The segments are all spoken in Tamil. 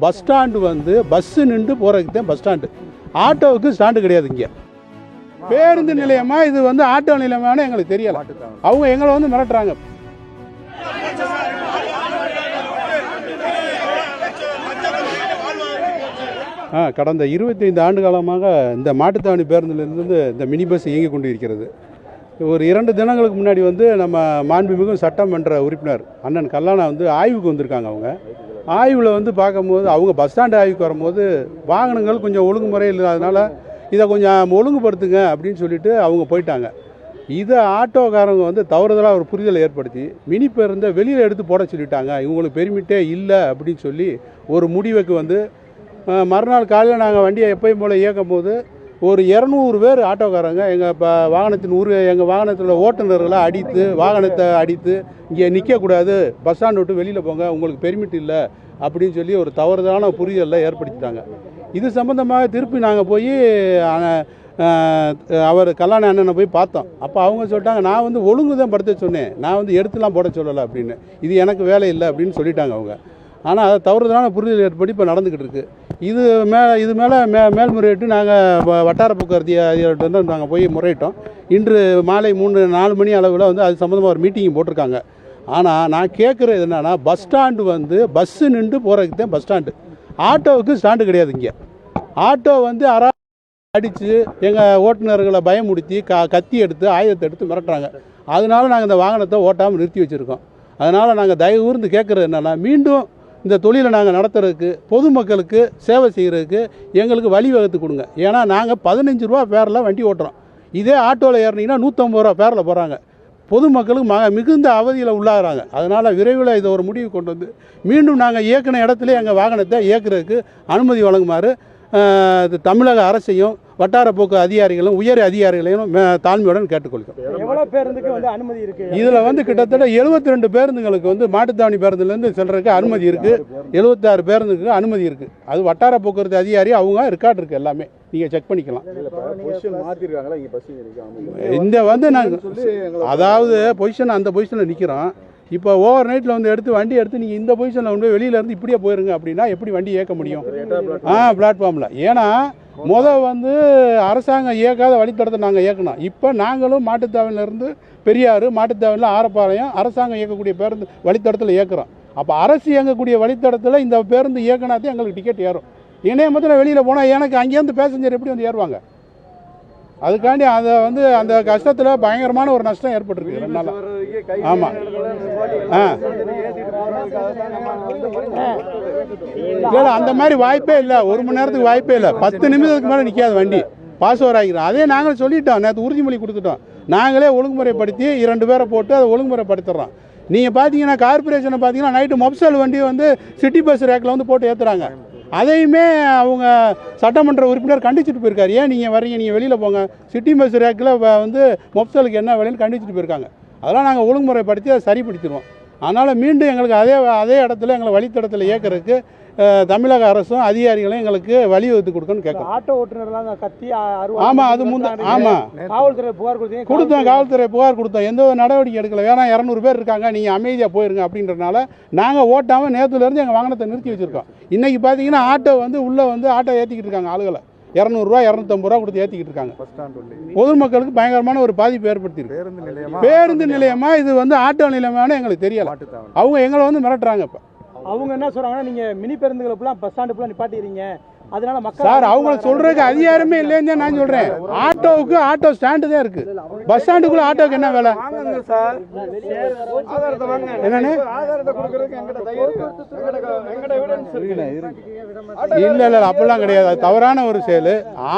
பஸ் ஸ்டாண்டு வந்து பஸ்ஸு நின்று போகிறதுக்கு தான் பஸ் ஸ்டாண்டு. ஆட்டோவுக்கு ஸ்டாண்டு கிடையாது. இங்கே பேருந்து நிலையமா இது வந்து ஆட்டோ நிலையமானு எங்களுக்கு தெரியல. அவங்க எங்களை வந்து மிரட்டுறாங்க. கடந்த 25 ஆண்டு காலமாக இந்த மாட்டுத்தாவணி பேருந்திலிருந்து இந்த மினி பஸ் இயங்கி கொண்டு இருக்கிறது. ஒரு 2 தினங்களுக்கு முன்னாடி வந்து நம்ம மாண்புமிகு சட்டமன்ற உறுப்பினர் அண்ணன் கல்லானா வந்து ஆய்வுக்கு வந்திருக்காங்க. அவங்க ஆய்வில் வந்து பார்க்கும்போது அவங்க பஸ் ஸ்டாண்டு ஆய்வுக்கு வரும்போது வாகனங்கள் கொஞ்சம் ஒழுங்குமுறை இல்லாதனால இதை கொஞ்சம் ஒழுங்குபடுத்துங்க அப்படின்னு சொல்லிட்டு அவங்க போயிட்டாங்க. இதை ஆட்டோக்காரங்க வந்து தவறுதலாக ஒரு புரிதலை ஏற்படுத்தி மினி பேருந்தை வெளியில் எடுத்து போட சொல்லிட்டாங்க. இவங்களுக்கு பெர்மிட்டே இல்லை அப்படின்னு சொல்லி ஒரு முடிவுக்கு வந்து மறுநாள் காலையில் நாங்கள் வண்டியை எப்பயும் போல் இயக்கும் போது ஒரு 200 பேர் ஆட்டோக்காரங்க எங்கள் வாகனத்தில் ஓட்டுநர்களை அடித்து வாகனத்தை அடித்து இங்கே நிற்கக்கூடாது, பஸ் ஸ்டாண்டு விட்டு வெளியில் போங்க, உங்களுக்கு பெர்மிட் இல்லை அப்படின்னு சொல்லி ஒரு தவறுதலான புரிதலில் ஏற்படுத்திட்டாங்க. இது சம்மந்தமாக திருப்பி நாங்கள் போய் அவர் கல்லாண அண்ணனை போய் பார்த்தோம். அப்போ அவங்க சொல்லிட்டாங்க, நான் வந்து ஒழுங்கு தான் படுத்த சொன்னேன், நான் வந்து எடுத்துலாம் போட சொல்லலை அப்படின்னு, இது எனக்கு வேலை இல்லை அப்படின்னு சொல்லிட்டாங்க அவங்க. ஆனால் அதை தவறுதலான புரிதல் ஏற்படி இப்போ நடந்துக்கிட்டு இருக்குது. இது மேலே மேல்முறையிட்டு நாங்கள் வட்டார போக்குவரத்து அதிகாரிகிட்ட வந்து நாங்கள் போய் முறையிட்டோம். இன்று மாலை 3-4 மணி அளவில் வந்து அது சம்மந்தமாக ஒரு மீட்டிங் போட்டிருக்காங்க. ஆனால் நான் கேட்குறது என்னென்னா, பஸ் ஸ்டாண்டு வந்து பஸ்ஸு நின்று போகிறதுக்கு தான் பஸ் ஸ்டாண்டு. ஆட்டோவுக்கு ஸ்டாண்டு கிடையாது. இங்கே ஆட்டோ வந்து அடித்து எங்கள் ஓட்டுநர்களை பயமுடுத்தி கத்தி எடுத்து ஆயுதத்தை எடுத்து மிரட்டுறாங்க. அதனால நாங்கள் இந்த வாகனத்தை ஓட்டாமல் நிறுத்தி வச்சுருக்கோம். அதனால் நாங்கள் தயவு கூர்ந்து கேட்குறது என்னென்னா, மீண்டும் இந்த தொழிலை நாங்கள் நடத்துறதுக்கு பொதுமக்களுக்கு சேவை செய்கிறதுக்கு எங்களுக்கு வழி வகுத்து கொடுங்க. ஏன்னா நாங்கள் 15 ரூபா பேரில் வண்டி ஓட்டுறோம். இதே ஆட்டோவில் ஏறினீங்கன்னா 150 ரூபா பேரில் போகிறாங்க. பொதுமக்களுக்கு மிகுந்த அவதியில் உள்ளாகிறாங்க. அதனால் விரைவில் இதை ஒரு முடிவு கொண்டு வந்து மீண்டும் நாங்கள் இயக்கின இடத்துல எங்கள் வாகனத்தை இயக்குறதுக்கு அனுமதி வழங்குமாறு தமிழக அரசையும் வட்டார போக்கு அதிகாரிகளும் உயர் அதிகாரிகளையும் தாழ்மையுடன் கேட்டுக்கொள்கிறோம். எவ்வளோ பேருந்துக்கு வந்து அனுமதி இருக்குது? இதில் வந்து கிட்டத்தட்ட 72 பேருந்துங்களுக்கு வந்து மாட்டுத்தாவணி பேருந்துலேருந்து செல்றதுக்கு அனுமதி இருக்குது. 76 பேருந்துக்கு அனுமதி இருக்குது. அது வட்டார போக்குவரத்து அதிகாரி அவங்க ரெக்கார்டு இருக்குது, எல்லாமே நீங்கள் செக் பண்ணிக்கலாம். இந்த வந்து நாங்கள் அதாவது பொசிஷன் அந்த பொசிஷனில் நிற்கிறோம். இப்போ ஓவர் நைட்டில் வந்து வண்டி எடுத்து நீங்கள் இந்த பொசிஷனில் வந்து வெளியிலேருந்து இப்படியே போயிருங்க அப்படின்னா எப்படி வண்டி இயக்க முடியும்? பிளாட்ஃபார்மில். ஏன்னா வந்து அரசாங்கம் இயக்காத வழித்தடத்தை நாங்கள் இயக்கணும். இப்போ நாங்களும் மாட்டுத்தாவணிலேருந்து பெரியார், மாட்டுத்தாவணியில் ஆரப்பாளையம் அரசாங்கம் இயக்கக்கூடிய பேருந்து வழித்தடத்தில் இயக்குறோம். அப்போ அரசு இயங்கக்கூடிய வழித்தடத்தில் இந்த பேருந்து இயக்கினாதான் எங்களுக்கு டிக்கெட் ஏறும். இணைய மொத்தம் வெளியில் போனால் எனக்கு அங்கேருந்து பேசஞ்சர் எப்படி வந்து ஏறுவாங்க? அதுக்காண்டி அதை வந்து அந்த கஷ்டத்தில் பயங்கரமான ஒரு நஷ்டம் ஏற்பட்டுருக்கு 2 நாள். ஆமாம். இல்லை, அந்த மாதிரி வாய்ப்பே இல்லை. 1 மணி நேரத்துக்கு வாய்ப்பே இல்லை. 10 நிமிஷத்துக்கு மேலே நிற்காது வண்டி. பாஸ் ஓவர் ஆகிக்கிறோம். அதே நாங்கள் சொல்லிட்டோம், நேற்று உறுதிமொழி கொடுத்துட்டோம். நாங்களே ஒழுங்குமுறைப்படுத்தி 2 பேரை போட்டு அதை ஒழுங்குமுறைப்படுத்துகிறோம். நீங்கள் பார்த்தீங்கன்னா கார்பரேஷனை பார்த்தீங்கன்னா நைட்டு மொபைல் வண்டியை வந்து சிட்டி பஸ் ரேக்கில் வந்து போட்டு ஏற்றுறாங்க. அதையுமே அவங்க சட்டமன்ற உறுப்பினர் கண்டிச்சுட்டு போயிருக்காரு. ஏன் நீங்கள் வரீங்க, நீங்கள் வெளியில் போங்க, சிட்டி பஸ் ரேக்கில் வந்து மொபைலுக்கு என்ன வேலைன்னு கண்டிச்சுட்டு போயிருக்காங்க. அதெல்லாம் நாங்கள் ஒழுங்குமுறைப்படுத்தி அதை சரிப்படுத்திடுவோம். அதனால் மீண்டும் எங்களுக்கு அதே இடத்துல எங்களை வழித்தடத்தில் இயக்கிறதுக்கு தமிழக அரசும் அதிகாரிகளும் எங்களுக்கு வழி வகுத்து கொடுக்கணும்னு கேட்குறோம். ஆட்டோ ஓட்டுநர்லாம் கத்தி ஆமாம், அது ஆமாம், காவல்துறை புகார் கொடுத்தோம். காவல்துறை புகார் கொடுத்தோம். எந்த ஒரு நடவடிக்கை எடுக்கல. ஏன்னா 200 பேர் இருக்காங்க, நீங்கள் அமைதியாக போயிருங்க அப்படின்றனால நாங்கள் ஓட்டாமல் நேற்றுலேருந்து எங்கள் வாகனத்தை நிறுத்தி வச்சுருக்கோம். இன்றைக்கி பார்த்தீங்கன்னா ஆட்டோ வந்து உள்ளே வந்து ஆட்டோ ஏற்றிக்கிட்டு இருக்காங்க. ஆளுகளை 200 ரூபா 250 ரூபா கொடுத்து ஏற்றிக்கிட்டு இருக்காங்க. பொதுமக்களுக்கு பயங்கரமான ஒரு பாதிப்பு ஏற்படுத்தியிருக்கு. பேருந்து நிலையமா இது வந்து ஆட்டோ நிலையமானு எங்களுக்கு தெரியல. அவங்க எங்களை வந்து மிரட்டுறாங்க. இப்போ அவங்க என்ன சொல்கிறாங்கன்னா, நீங்கள் மினி பேருந்துகளை ஃபுல்லாக பஸ் ஸ்டாண்டு ஃபுல்லாக நிப்பாட்டிடுறீங்க, அதனால மக்கள் சார் அவங்களுக்கு சொல்கிறதுக்கு அதிகாரமே இல்லைன்னு தான் நான் சொல்கிறேன். ஆட்டோவுக்கு ஆட்டோ ஸ்டாண்டு தான் இருக்குது. பஸ் ஸ்டாண்டுக்குள்ளே ஆட்டோவுக்கு என்ன வேலை? என்னன்னு இல்லை, அப்படிலாம் கிடையாது. அது தவறான ஒரு செயல்.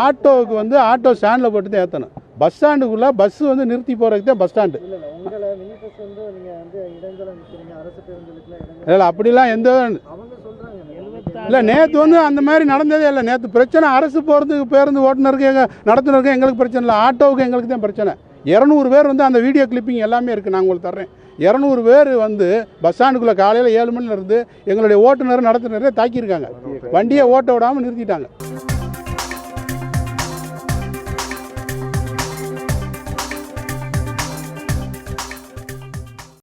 ஆட்டோவுக்கு வந்து ஆட்டோ ஸ்டாண்டில் போட்டு தான் ஏற்றணும். பஸ் ஸ்டாண்டுக்குள்ளே பஸ் வந்து நிறுத்தி போகிறதுக்கு தான் பஸ் ஸ்டாண்டு. இல்லை, அப்படிலாம் எந்த இல்லை. நேற்று வந்து அந்த மாதிரி நடந்ததே இல்லை. நேற்று பிரச்சனை அரசு போகிறதுக்கு பேருந்து ஓட்டுநருக்கு நடத்துனருக்கு எங்களுக்கு பிரச்சனை இல்லை. ஆட்டோவுக்கு எங்களுக்கு தான் பிரச்சனை. 200 பேர் வந்து அந்த வீடியோ கிளிப்பிங் எல்லாமே இருக்குது, நான் உங்களுக்கு தர்றேன். 200 பேர் வந்து பஸ் ஸ்டாண்டுக்குள்ளே காலையில் 7 மணிலேருந்து எங்களுடைய ஓட்டுநர் நடத்துனரே தாக்கியிருக்காங்க. வண்டியை ஓட்ட விடாமல் நிறுத்திட்டாங்க.